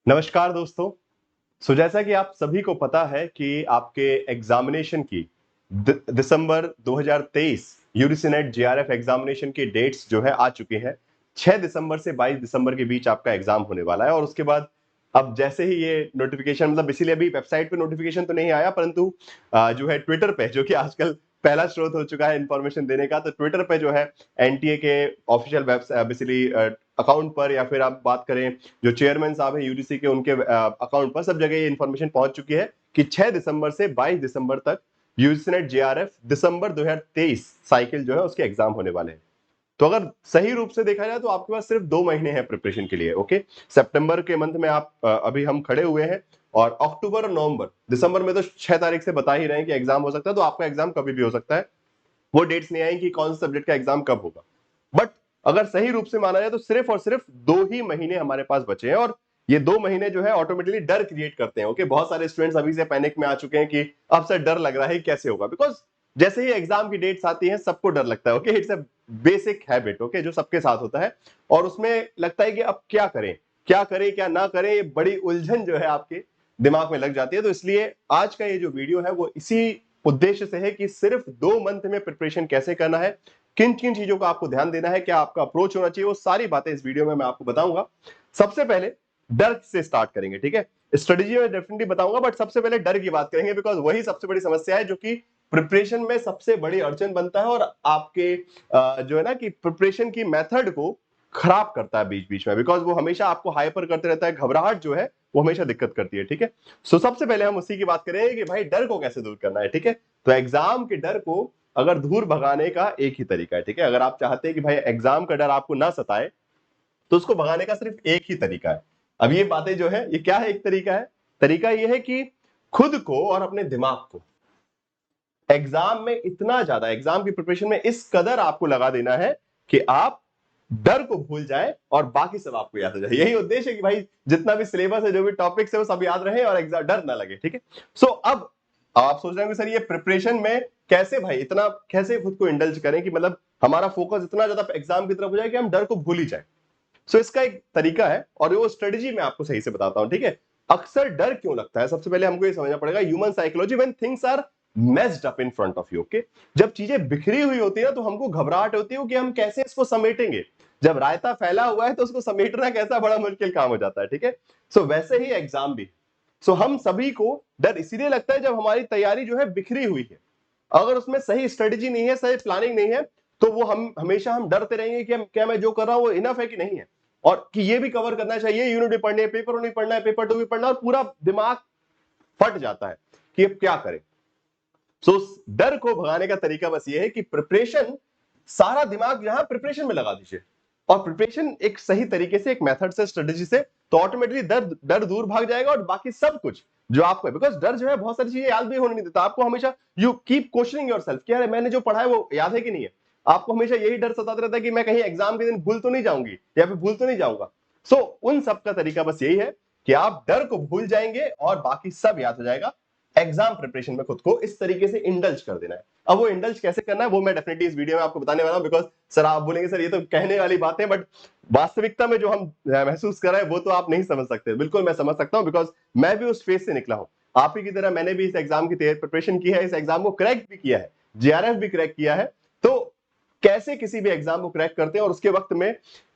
नमस्कार दोस्तों। जैसा कि आप सभी को पता है कि आपके एग्जामिनेशन की दिसंबर 2023 यूजीसी नेट जेआरएफ एग्जामिनेशन की डेट्स जो है आ चुकी हैं। 6 दिसंबर से 22 दिसंबर के बीच आपका एग्जाम होने वाला है और उसके बाद अब जैसे ही ये नोटिफिकेशन मतलब इसीलिए अभी वेबसाइट पे नोटिफिकेशन तो नहीं आया, परंतु जो है ट्विटर पे, जो कि आजकल पहला स्रोत हो चुका है इंफॉर्मेशन देने का, तो ट्विटर पे जो है एनटीए के ऑफिशियल वेबसाइट बेसिकली अकाउंट पर, या फिर आप बात करें जो चेयरमैन साहब हैं यूजीसी के, उनके अकाउंट पर सब जगह ये इन्फॉर्मेशन पहुंच चुकी है कि 6 दिसंबर से 22 दिसंबर तक यूजीसी नेट जेआरएफ दिसंबर 2023 साइकिल जो है उसके एग्जाम होने वाले हैं। तो अगर सही रूप से देखा जाए तो आपके पास सिर्फ 2 महीने हैं प्रिपरेशन के लिए। ओके, सितंबर के मंथ में आप अभी हम खड़े हुए हैं, और अक्टूबर और नवंबर, दिसंबर में तो 6 तारीख से बता ही रहे हैं कि एग्जाम हो सकता है, तो आपका एग्जाम कभी भी हो सकता है। वो डेट्स नहीं आई कि कौन से सब्जेक्ट का एग्जाम कब होगा, बट अगर सही रूप से माना जाए तो सिर्फ और सिर्फ 2 ही महीने हमारे पास बचे हैं, और ये 2 महीने जो है ऑटोमेटिकली डर क्रिएट करते हैं। ओके, बहुत सारे स्टूडेंट्स अभी से पैनिक में आ चुके हैं कि अब सर डर लग रहा है कैसे होगा, बिकॉज जैसे ही एग्जाम की डेट्स आती हैं सबको डर लगता है। Okay, it's a basic habit, okay, जो सबके साथ होता है, और उसमें लगता है कि अब क्या करें, क्या करें क्या ना करें, ये बड़ी उलझन जो है आपके दिमाग में लग जाती है। तो इसलिए आज का ये जो वीडियो है वो इसी उद्देश्य से है कि सिर्फ 2 मंथ में प्रिपरेशन कैसे करना है, किन किन चीजों का आपको ध्यान देना है, क्या आपका अप्रोच होना चाहिए, वो सारी बातें इस वीडियो में मैं आपको बताऊंगा। सबसे पहले डर से स्टार्ट करेंगे, ठीक है। स्ट्रेटेजी में डेफिनेटली बताऊंगा, बट सबसे पहले डर की बात करेंगे, बिकॉज वही सबसे बड़ी समस्या है जो कि प्रिपरेशन में सबसे बड़ी अड़चन बनता है, और आपके जो है ना कि प्रिपरेशन की मेथड को खराब करता है बीच बीच में, बिकॉज वो हमेशा आपको हाइपर करते रहता है। घबराहट जो है वो हमेशा दिक्कत करती है, ठीक है। सबसे पहले हम उसी की बात करेंगे कि भाई डर को कैसे दूर करना है, ठीक है। तो एग्जाम के डर को अगर दूर भगाने का एक ही तरीका है, ठीक है। अगर आप चाहते हैं कि भाई एग्जाम का डर आपको ना सताए, तो उसको भगाने का सिर्फ एक ही तरीका है। अब ये बातें जो है, ये क्या है, एक तरीका है। तरीका ये है कि खुद को और अपने दिमाग को एग्जाम में इतना ज्यादा, एग्जाम की प्रिपरेशन में इस कदर आपको लगा देना है कि आप डर को भूल जाए और बाकी सब आपको याद हो जाए। यही उद्देश्य है कि भाई जितना भी सिलेबस है, जो भी टॉपिक्स है, वो सब याद रहे और एग्जाम डर ना लगे, ठीक है। अब आप सोच रहे होंगे सर ये प्रिपरेशन में कैसे, भाई इतना कैसे खुद को इंडल्ज करें कि मतलब हमारा फोकस इतना ज्यादा एग्जाम की तरफ हो जाए कि हम डर को भूल ही जाए। इसका एक तरीका है, और वो स्ट्रेटेजी मैं आपको सही से बताता हूं, ठीक है। अक्सर डर क्यों लगता है, सबसे पहले हमको ये समझना पड़ेगा human psychology. When things are messed up in front of you, okay, जब चीजें बिखरी हुई होती है ना, तो हमको घबराहट होती है कि हम कैसे इसको समेटेंगे। जब रायता फैला हुआ है तो उसको समेटना कैसा बड़ा मुश्किल काम हो जाता है, ठीक है। वैसे ही एग्जाम भी। हम सभी को डर इसीलिए लगता है जब हमारी तैयारी जो है बिखरी हुई है। अगर उसमें सही स्ट्रेटेजी नहीं है, सही प्लानिंग नहीं है, तो वो हम हमेशा डरते रहेंगे कि क्या मैं जो कर रहा हूं वो इनफ है कि नहीं है, और कि ये भी कवर करना चाहिए, यूनिट भी पढ़नी है, पेपर नहीं पढ़ना है, पेपर 2 भी पढ़ना है, और पूरा दिमाग फट जाता है कि अब क्या करें। उस डर को भगाने का तरीका बस ये है कि प्रिपरेशन, सारा दिमाग यहां प्रिपरेशन में लगा दीजिए, और प्रिपरेशन एक सही तरीके से, एक मेथड से, स्ट्रेटेजी से, तो ऑटोमेटिकली डर डर दूर भाग जाएगा, और बाकी सब कुछ जो आपको, बिकॉज डर जो है बहुत सारी चीजें याद भी होने नहीं देता आपको। हमेशा यू कीप क्वेश्चनिंग योरसेल्फ कि यार मैंने जो पढ़ा है वो याद है कि नहीं है। आपको हमेशा यही डर सताता रहता है कि मैं कहीं एग्जाम के दिन भूल तो नहीं जाऊंगी, या फिर भूल तो नहीं जाऊंगा। उन सब का तरीका बस यही है कि आप डर को भूल जाएंगे और बाकी सब याद हो जाएगा। एग्जाम प्रिपरेशन में खुद को इस तरीके से इंडल्ज कर देना है। अब वो इंडल्ज कैसे करना है वो मैं डेफिनेटली इस वीडियो में आपको बताने वाला हूं, बिकॉज सर आप बोलेंगे सर ये तो कहने वाली बात है, बट वास्तविकता में जो हम महसूस कर रहे हैं वो तो आप नहीं समझ सकते। बिल्कुल मैं समझ सकता हूं, बिकॉज मैं भी उस फेज से निकला हूं। आप ही की तरह मैंने भी इस एग्जाम की प्रिपरेशन की है, इस एग्जाम को क्रैक भी किया है, जेआरएफ भी क्रैक किया है। तो कैसे किसी भी एग्जाम को क्रैक करते हैं, और उसके वक्त में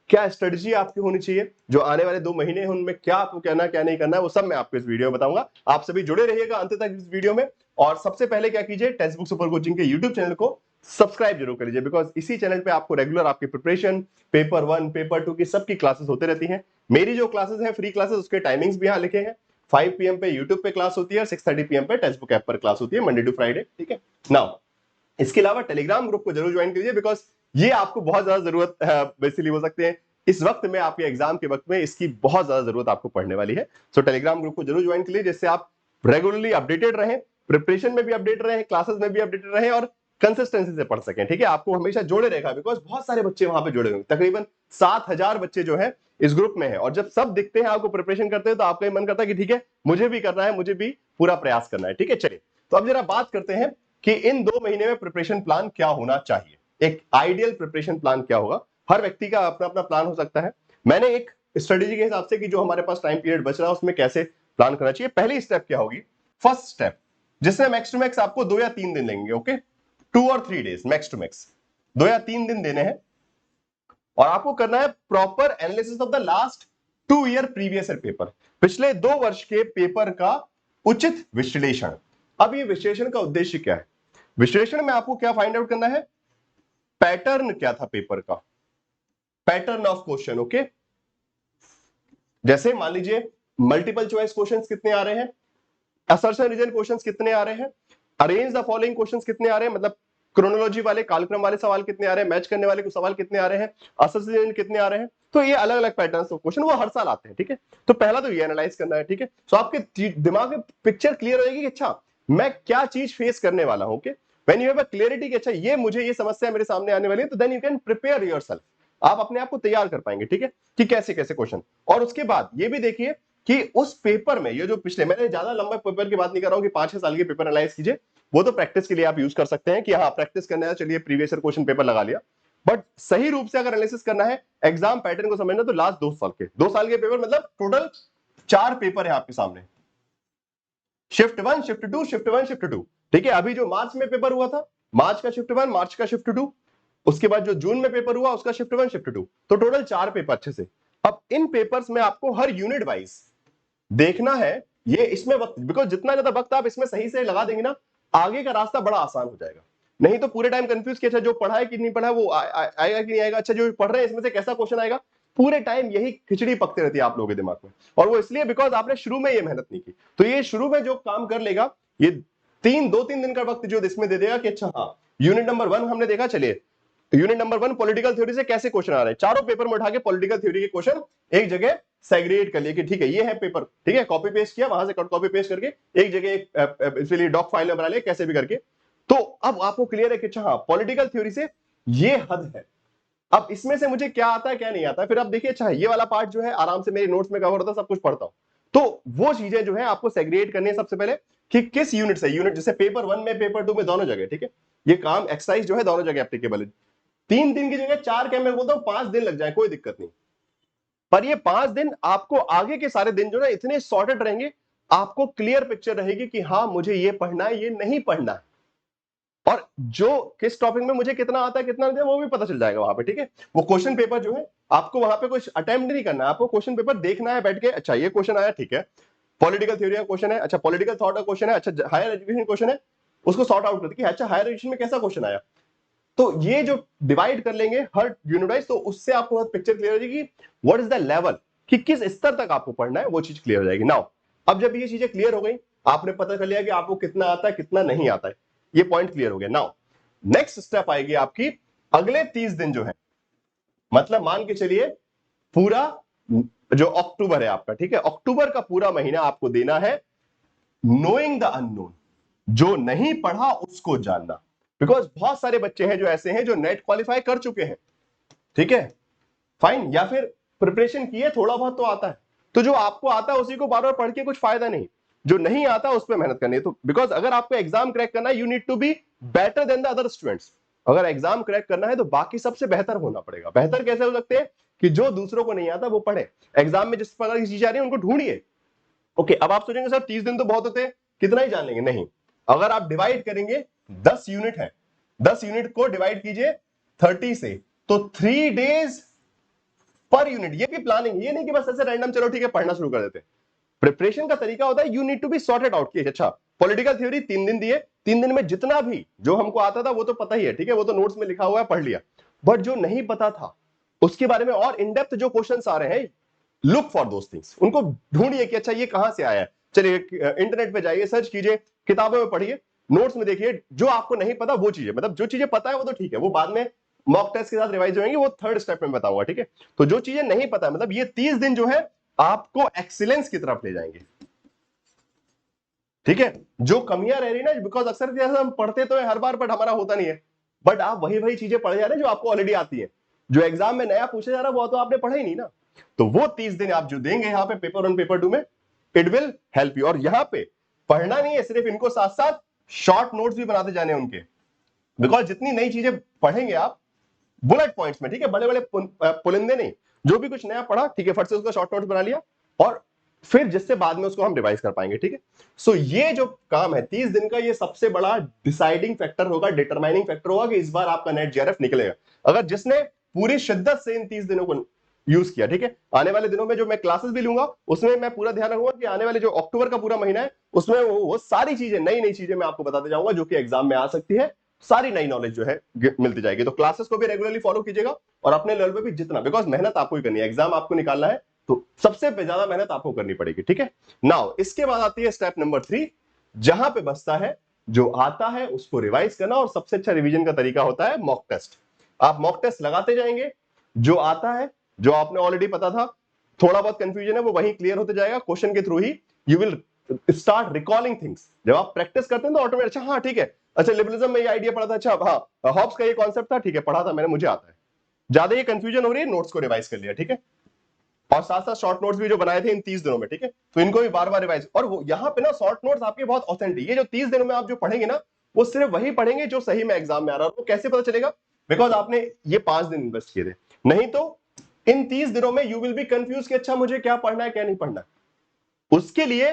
क्या स्ट्रेटजी आपकी होनी चाहिए, जो आने वाले 2 महीने हैं उनमें क्या आपको कहना क्या नहीं करना है, वो सब मैं आपको इस वीडियो में बताऊंगा। आप सभी जुड़े रहिएगा अंत तक इस वीडियो में। और सबसे पहले क्या कीजिए, टेक्स्ट बुक सुपर कोचिंग के यूट्यूब चैनल को सब्सक्राइब जरूर कर लीजिए, बिकॉज इसी चैनल पे आपको रेगुलर आपकी प्रिपरेशन, पेपर 1 पेपर 2 की सबकी क्लासेस होते रहती हैं। मेरी जो क्लासेस हैं फ्री क्लासेस, उसके टाइमिंग्स भी यहाँ लिखे हैं। 5 PM पे यूट्यूब पे क्लास होती है, 6:30 PM पे टेक्स्ट बुक ऐप पर क्लास होती है, मंडे टू फ्राइडे, ठीक है। नाउ इसके अलावा टेलीग्राम ग्रुप को जरूर ज्वाइन कीजिए, बिकॉज ये आपको बहुत ज्यादा जरूरत बेसिकली हो सकते हैं इस वक्त में, आपके एग्जाम के वक्त में इसकी बहुत ज्यादा जरूरत आपको पड़ने वाली है। टेलीग्राम ग्रुप को जरूर ज्वाइन कीजिए, जिससे आप रेगुलरली अपडेटेड रहें, प्रिपरेशन में भी अपडेटेड रहें, क्लासेस में भी अपडेटेड रहें, और कंसिस्टेंसी से पढ़ सकें, ठीक है। आपको हमेशा जोड़े रहेगा, बिकॉज बहुत सारे बच्चे वहां पे जुड़े हुए, तकरीबन 7,000 बच्चे जो है इस ग्रुप में है। और जब सब दिखते हैं आपको प्रिपरेशन करते हैं, तो आपका मन करता है कि ठीक है मुझे भी करना है, मुझे भी पूरा प्रयास करना है, ठीक है। चलिए, तो अब जरा बात करते हैं कि इन 2 महीने में प्रिपरेशन प्लान क्या होना चाहिए। एक आइडियल प्रिपरेशन प्लान क्या होगा, हर व्यक्ति का अपना अपना प्लान हो सकता है। मैंने एक स्ट्रेटेजी के हिसाब से कि जो हमारे पास टाइम पीरियड बच रहा है उसमें कैसे प्लान करना चाहिए। पहली स्टेप क्या होगी, फर्स्ट स्टेप, जिसमें मैक्स टू मैक्स आपको 2 या 3 दिन लेंगे, ओके, 2 और 3 डेज मैक्स टू मैक्स, 2 या 3 दिन देने हैं, और आपको करना है proper analysis of the last 2 year previous year paper, पिछले 2 वर्ष के पेपर का उचित विश्लेषण। अब ये विश्लेषण का उद्देश्य क्या है, विश्लेषण में आपको क्या फाइंड आउट करना है, पैटर्न क्या था पेपर का, पैटर्न ऑफ क्वेश्चन, ओके। जैसे मान लीजिए मल्टीपल चॉइस क्वेश्चंस कितने आ रहे हैं, असर्शन रीजन क्वेश्चंस कितने आ रहे हैं, अरेंज द फॉलोइंग क्वेश्चंस कितने आ रहे हैं, मतलब क्रोनोलॉजी वाले कालक्रम वाले सवाल कितने आ रहे हैं, मैच करने वाले कुछ सवाल कितने आ रहे हैं, असर्शन रीजन कितने आ रहे हैं। तो ये अलग अलग पैटर्न्स ऑफ क्वेश्चन वो हर साल आते हैं, ठीक है। तो पहला तो ये एनालाइज करना है, ठीक है। तो आपके दिमाग में पिक्चर क्लियर हो जाएगी कि अच्छा मैं क्या चीज फेस करने वाला हूं, okay. When you have a clarity कि अच्छा ये समस्या मेरे सामने आने वाली है, तो then you can prepare yourself, आप अपने आप को तैयार कर पाएंगे, ठीक है, कि कैसे कैसे क्वेश्चन। और उसके बाद ये भी देखिए कि उस पेपर में ये जो पिछले, मैंने ज्यादा लंबा पेपर की बात नहीं कर रहा हूं कि 5-6 साल के पेपर एनालाइज कीजिए, वो तो प्रैक्टिस के लिए आप यूज कर सकते हैं कि हाँ प्रैक्टिस करना है, चलिए प्रीवियस ईयर क्वेश्चन पेपर लगा लिया। बट सही रूप से अगर एनालिसिस करना है, एग्जाम पैटर्न को समझना, तो लास्ट 2 साल के पेपर, मतलब टोटल 4 पेपर है आपके सामने, शिफ्ट 1, शिफ्ट 2, शिफ्ट 1, शिफ्ट 2, ठीक है। अभी जो मार्च में पेपर हुआ था, मार्च का शिफ्ट 1, मार्च का शिफ्ट 2, उसके बाद जो जून में पेपर हुआ उसका शिफ्ट 1, शिफ्ट 2, तो टोटल 4 पेपर अच्छे से। अब इन पेपर्स में आपको हर यूनिट वाइज देखना है, ये इसमें वक्त, बिकॉज जितना ज्यादा वक्त आप इसमें सही से लगा देंगे ना, आगे का रास्ता बड़ा आसान हो जाएगा। नहीं तो पूरे टाइम कंफ्यूज किया, अच्छा जो पढ़ा है कि नहीं पढ़ा है वो आएगा कि नहीं आएगा, अच्छा जो पढ़ रहे हैं इसमें से कैसा क्वेश्चन आएगा, पूरे टाइम यही खिचड़ी पकते रहती है आप लोगों के दिमाग में। और वो इसलिए बिकॉज आपने शुरू में ये मेहनत नहीं की। तो ये शुरू में जो काम कर लेगा, ये 2-3 दिन का वक्त जो इसमें दे देगा कि अच्छा हाँ यूनिट नंबर 1 हमने देखा, चलिए यूनिट नंबर 1 पॉलिटिकल थ्योरी से कैसे क्वेश्चन आ रहे हैं, चारों पेपर में उठा के पॉलिटिकल थ्योरी के क्वेश्चन एक जगह सेग्रीगेट कर लिए कि ठीक है ये है पेपर, ठीक है, कॉपी पेस्ट किया, वहां से कॉपी पेस्ट करके एक जगह इसलिए डॉक फाइल में बना लिया कैसे भी करके। तो अब आपको क्लियर है कि अच्छा हाँ पॉलिटिकल थ्योरी से ये हद है, अब इसमें से मुझे क्या आता है क्या नहीं आता है। फिर आप देखिए अच्छा ये वाला पार्ट जो है आराम से मेरे नोट्स में कवर होता है, सब कुछ पढ़ता हूं। तो वो चीजें जो है आपको सेग्रीगेट करनी है सबसे पहले कि किस यूनिट से, यूनिट जैसे पेपर 1 में पेपर 2 में दोनों जगह, ठीक है, ये काम एक्सरसाइज जो है दोनों जगह एप्लीकेबल है। 3 दिन की जगह 4 क्या मैं बोलता हूं 5 दिन लग जाए कोई दिक्कत नहीं, पर ये 5 दिन आपको आगे के सारे दिन जो ना इतने सॉर्टेड रहेंगे, आपको क्लियर पिक्चर रहेगी कि हाँ मुझे ये पढ़ना है ये नहीं पढ़ना है, और जो किस टॉपिक में मुझे कितना आता है कितना नहीं आता है वो भी पता चल जाएगा वहां पे, ठीक है। वो क्वेश्चन पेपर जो है आपको वहां पे कुछ अटेम्प्ट नहीं करना है, आपको क्वेश्चन पेपर देखना है बैठ के, अच्छा ये क्वेश्चन आया, ठीक है, पॉलिटिकल थ्योरी का क्वेश्चन है, अच्छा पॉलिटिकल थॉट का क्वेश्चन है, अच्छा हायर एजुकेशन क्वेश्चन है, उसको सॉर्ट आउट करके अच्छा हायर एजुकेशन में कैसा क्वेश्चन आया। तो ये जो डिवाइड कर लेंगे हर यूनिट वाइज, तो उससे आपको पिक्चर क्लियर हो जाएगी व्हाट इज द लेवल, कि किस स्तर तक आपको पढ़ना है, वो चीज क्लियर हो जाएगी। नाउ अब जब ये चीजें क्लियर हो गई, आपने पता कर लिया कि आपको कितना आता है कितना नहीं आता है, ये पॉइंट क्लियर हो गया। नाउ नेक्स्ट स्टेप आएगी आपकी अगले 30 दिन जो है, मतलब मान के चलिए पूरा जो अक्टूबर है आपका, ठीक है, अक्टूबर का पूरा महीना आपको देना है नोइंग द अननोन, जो नहीं पढ़ा उसको जानना। बिकॉज बहुत सारे बच्चे हैं जो ऐसे हैं जो नेट क्वालिफाई कर चुके हैं, ठीक है, फाइन, या फिर प्रिपरेशन किए, थोड़ा बहुत तो आता है, तो जो आपको आता है उसी को बार बार पढ़ के कुछ फायदा नहीं, जो नहीं आता उस पर मेहनत करनी है। तो बिकॉज अगर आपको एग्जाम क्रैक करना है, you need to be better than the other students. अगर एग्जाम क्रैक करना है तो बाकी सबसे बेहतर होना पड़ेगा। बेहतर कैसे हो सकते हैं, कि जो दूसरों को नहीं आता वो पढ़े, एग्जाम में जिस प्रकार की चीजें आ रही है उनको ढूंढिए। ओके, अब आप सोचेंगे सर 30 दिन तो बहुत होते हैं, कितना ही जान लेंगे, नहीं, अगर आप डिवाइड करेंगे 10 यूनिट है, 10 यूनिट को डिवाइड कीजिए 30 से, तो 3 डेज पर यूनिट। ये भी प्लानिंग, ये नहीं कि बस ऐसे रैंडम चलो ठीक है पढ़ना शुरू कर देते। प्रिपरेशन का तरीका होता है you need to be sorted out कि अच्छा पॉलिटिकल थ्योरी 3 दिन दिए, 3 दिन में जितना भी जो हमको आता था वो तो पता ही है, ठीक है, वो तो नोट्स में लिखा हुआ है पढ़ लिया, बट जो नहीं पता था उसके बारे में और इन डेप्थ जो क्वेश्चंस आ रहे हैं, लुक फॉर दोस थिंग्स, उनको ढूंढिए कि अच्छा ये कहां से आया है। चलिए इंटरनेट पे जाइए, सर्च कीजिए, किताबों में पढ़िए, नोट्स में देखिए, जो आपको नहीं पता वो चीजें, मतलब जो चीजें पता है वो तो ठीक है, वो बाद में मॉक टेस्ट के साथ रिवाइज होंगी, वो थर्ड स्टेप में बताऊंगा, ठीक है। तो जो चीजें नहीं पता, मतलब ये 30 दिन जो है आपको एक्सीलेंस की तरफ ले जाएंगे, ठीक है। जो कमियां रह रही ना, बिकॉज अक्सर जैसे हम पढ़ते तो है हर बार, बट हमारा होता नहीं है, बट आप वही वही चीजें पढ़े जा रहे हैं जो आपको ऑलरेडी आती है, जो एग्जाम में नया पूछा जा रहा है वो तो आपने पढ़ा ही नहीं ना। तो वो 30 दिन आप जो देंगे यहाँ पे पेपर 1 पेपर 2 में, इट विल हेल्प यू। और यहाँ पे पढ़ना नहीं है सिर्फ, इनको साथ साथ शॉर्ट नोट्स भी बनाते जाने उनके, बिकॉज जितनी नई चीजें पढ़ेंगे आप बुलेट पॉइंट्स में, ठीक है, बड़े बड़े पुलिंदे नहीं, जो भी कुछ नया पढ़ा, ठीक है, फट से उसका शॉर्ट नोट्स बना लिया, और फिर जिससे बाद में उसको हम रिवाइज कर पाएंगे, ठीक है। सो ये जो काम है 30 दिन का, ये सबसे बड़ा डिसाइडिंग फैक्टर होगा, डिटरमाइनिंग फैक्टर होगा कि इस बार आपका नेट जेआरएफ निकलेगा। अगर जिसने पूरी शिद्दत से इन 30 दिनों को यूज किया, ठीक है, आने वाले दिनों में जो मैं क्लासेस भी लूंगा उसमें मैं पूरा ध्यान रखूंगा कि आने वाले जो अक्टूबर का पूरा महीना है उसमें वो सारी चीजें, नई नई चीजें मैं आपको बताते जाऊंगा जो कि एग्जाम में आ सकती है। सारी नई नॉलेज जो है मिलती जाएगी। तो क्लासेस को भी रेगुलरली फॉलो कीजिएगा और अपने लेवल पे भी जितना, बिकॉज मेहनत आपको ही करनी है, एग्जाम आपको निकालना है, तो सबसे ज्यादा मेहनत आपको करनी पड़ेगी, ठीक है। नाउ इसके बाद आती है स्टेप नंबर 3, जहां पे बचता है जो आता है उसको रिवाइज करना, और सबसे अच्छा रिवीजन का तरीका होता है मॉक टेस्ट। आप मॉक टेस्ट लगाते जाएंगे, जो आता है, जो आपने ऑलरेडी पता था, थोड़ा बहुत कंफ्यूजन है वो वहीं क्लियर होते जाएगा, क्वेश्चन के through he you will start recalling things. जब आप प्रैक्टिस करते हैं तो ऑटोमेटिक, अच्छा हाँ ठीक है, अच्छा लिबरलिज्म में ये आइडिया पढ़ा था, अच्छा हाँ हॉब्स का ये कॉन्सेप्ट था, ठीक है पढ़ा था मैंने, मुझे आता है। ज्यादा ये कंफ्यूजन हो रही है, नोट्स को रिवाइज कर लिया, ठीक है, और साथ साथ शॉर्ट नोट्स भी जो बनाए थे इन 30 दिनों में, ठीक है, तो इनको भी बार बार रिवाइज। और वो यहाँ पे ना शॉर्ट नोट्स आपके बहुत ऑथेंटिक, ये जो 30 दिनों में आप जो पढ़ेंगे ना, वो सिर्फ वही पढ़ेंगे जो सही में एग्जाम में आ रहा है। वो कैसे पता चलेगा? बिकॉज आपने ये 5 दिन इन्वेस्ट किए थे, नहीं तो इन 30 दिनों में यू विल बी कंफ्यूज कि अच्छा मुझे क्या पढ़ना है क्या नहीं पढ़ना। उसके लिए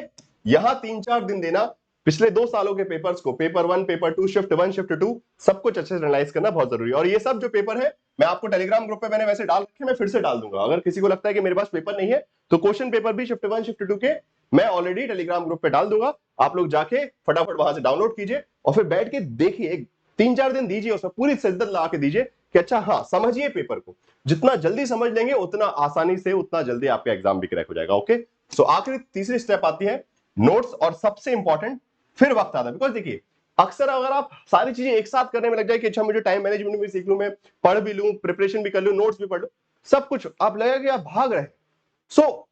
यहां 3-4 दिन देना, पिछले 2 सालों के पेपर्स को, पेपर 1, पेपर 2, शिफ्ट 1, शिफ्ट 2, सब कुछ अच्छे से एनालाइज करना बहुत जरूरी है। और ये सब जो पेपर है मैं आपको टेलीग्राम ग्रुप पे मैंने वैसे डाल रखे, मैं फिर से डाल दूंगा। अगर किसी को लगता है कि मेरे पास पेपर नहीं है तो क्वेश्चन पेपर भी शिफ्ट 1, शिफ्ट 2 के मैं ऑलरेडी टेलीग्राम ग्रुप पे डाल दूंगा। आप लोग जाके फटाफट वहां से डाउनलोड कीजिए और फिर बैठ के देखिए, 3-4 दिन दीजिए, उसमें पूरी शिद्दत लगा के दीजिए कि अच्छा हाँ समझिए पेपर को। जितना जल्दी समझ लेंगे उतना आसानी से, उतना जल्दी आपका एग्जाम भी क्रैक हो जाएगा। ओके, सो आखिरी तीसरी स्टेप आती है नोट्स, और सबसे इंपॉर्टेंट फिर वक्त आता है। बिकॉज देखिए अक्सर अगर आप सारी चीजें एक साथ करने में लग जाए कि अच्छा मुझे टाइम मैनेजमेंट भी सीख लूं, मैं पढ़ भी लूं, प्रिपरेशन भी कर लूं, नोट्स भी पढ़ लूं, सब कुछ आप लगेगा कि आप भाग रहे हैं। सो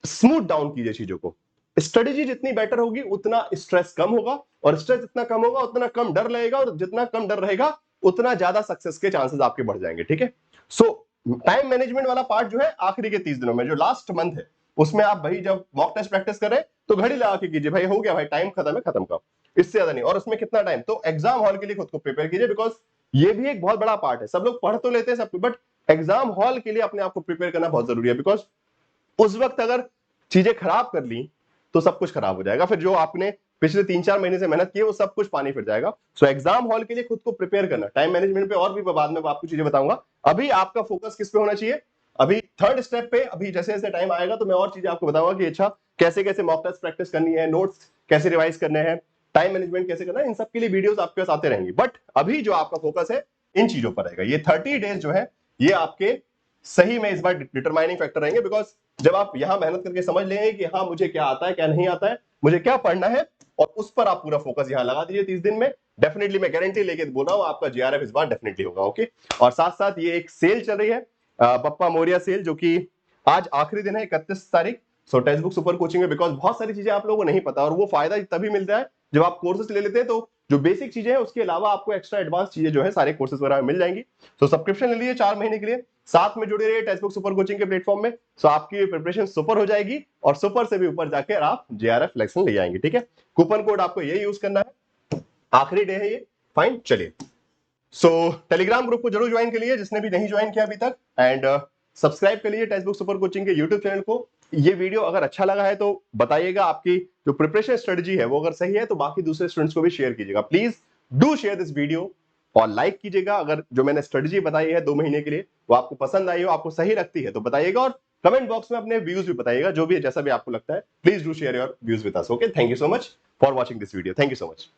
स्मूथ डाउन कीजिए चीजों को। स्ट्रेटेजी जितनी बेटर होगी उतना स्ट्रेस कम होगा, और स्ट्रेस जितना कम होगा उतना कम डर लगेगा, और जितना कम डर रहेगा उतना ज्यादा सक्सेस के चांसेस आपके बढ़ जाएंगे, ठीक है। सो टाइम मैनेजमेंट वाला पार्ट जो है आखिरी के 30 दिनों में, जो लास्ट मंथ है, उसमें आप भाई जब मॉक टेस्ट प्रैक्टिस करें तो घड़ी लगा के कीजिए, भाई हो गया भाई, टाइम खत्म है, खत्म का, इससे ज्यादा नहीं। और उसमें कितना टाइम, तो एग्जाम हॉल के लिए खुद को प्रिपेयर कीजिए, बिकॉज ये भी एक बहुत बड़ा पार्ट है। सब लोग पढ़ तो लेते हैं सब, बट एग्जाम हॉल के लिए अपने आप को प्रिपेयर करना बहुत जरूरी है। बिकॉज उस वक्त अगर चीजें खराब कर ली तो सब कुछ खराब हो जाएगा, फिर जो आपने पिछले 3-4 महीने से मेहनत की है वो सब कुछ पानी फिर जाएगा। सो एग्जाम हॉल के लिए खुद को प्रिपेयर करना, टाइम मैनेजमेंट पे और भी बाद में आपको चीजें बताऊंगा। अभी आपका फोकस किस पे होना चाहिए? अभी थर्ड स्टेप पे, अभी जैसे जैसे टाइम आएगा तो मैं और चीजें आपको बताऊंगा कि अच्छा कैसे कैसे मॉक टेस्ट प्रैक्टिस करनी है, नोट्स कैसे रिवाइज करने हैं, टाइम मैनेजमेंट कैसे करना है, इन सब के लिए वीडियोस आपके पास आते रहेंगे। बट अभी जो आपका फोकस है इन चीजों पर रहेगा। ये 30 डेज जो है ये आपके सही में इस बार डिटरमाइनिंग फैक्टर रहेंगे। बिकॉज जब आप यहां मेहनत करके समझ लेंगे कि हाँ मुझे क्या आता है क्या नहीं आता है, मुझे क्या पढ़ना है, और उस पर आप पूरा फोकस यहां लगा दीजिए 30 दिन में, डेफिनेटली मैं गारंटी लेके बोल रहा हूं आपका जेआरएफ इस बार डेफिनेटली होगा। ओके, और साथ साथ ये एक सेल चल रही है, बप्पा मोरिया सेल, जो कि आज आखिरी दिन है 31 तारीख। सो टेक्स्ट बुक सुपर कोचिंग में, बिकॉज बहुत सारी चीजें आप लोगों को नहीं पता, और वो फायदा तभी मिलता है जब आप कोर्सेज ले लेते हैं। तो जो बेसिक चीजें हैं उसके अलावा आपको एक्स्ट्रा एडवांस चीजें जो है सारे कोर्सेज वगैरह मिल जाएंगी। तो सब्सक्रिप्शन ले लीजिए 4 महीने के लिए, साथ में जुड़े रहिए टेक्स्ट बुक सुपर कोचिंग के प्लेटफॉर्म में। सो आपकी प्रिपरेशन सुपर हो जाएगी, और सुपर से भी ऊपर जाकर आप जेआरएफ सिलेक्शन ले जाएंगे, ठीक है। कूपन कोड आपको ये यूज करना है, आखिरी डे है ये, फाइन। चलिए, सो टेलीग्राम ग्रुप को जरूर ज्वाइन कर लीजिए जिसने भी नहीं ज्वाइन किया अभी तक, एंड सब्सक्राइब कर लीजिए टेक्स्ट बुक सुपर कोचिंग के यूट्यूब चैनल को। ये वीडियो अगर अच्छा लगा है तो बताइएगा, आपकी जो प्रिपरेशन स्ट्रेटजी है वो अगर सही है तो बाकी दूसरे स्टूडेंट्स को भी शेयर कीजिएगा। Please do share this video, और लाइक कीजिएगा अगर जो मैंने स्ट्रेटजी बताई है 2 महीने के लिए वो आपको पसंद आई हो, आपको सही लगती है तो बताइएगा, और कमेंट बॉक्स में अपने व्यूज भी बताइएगा, जो भी जैसा भी आपको लगता है। Please do share your views with us. Okay, thank you so much for watching this video, thank you so much.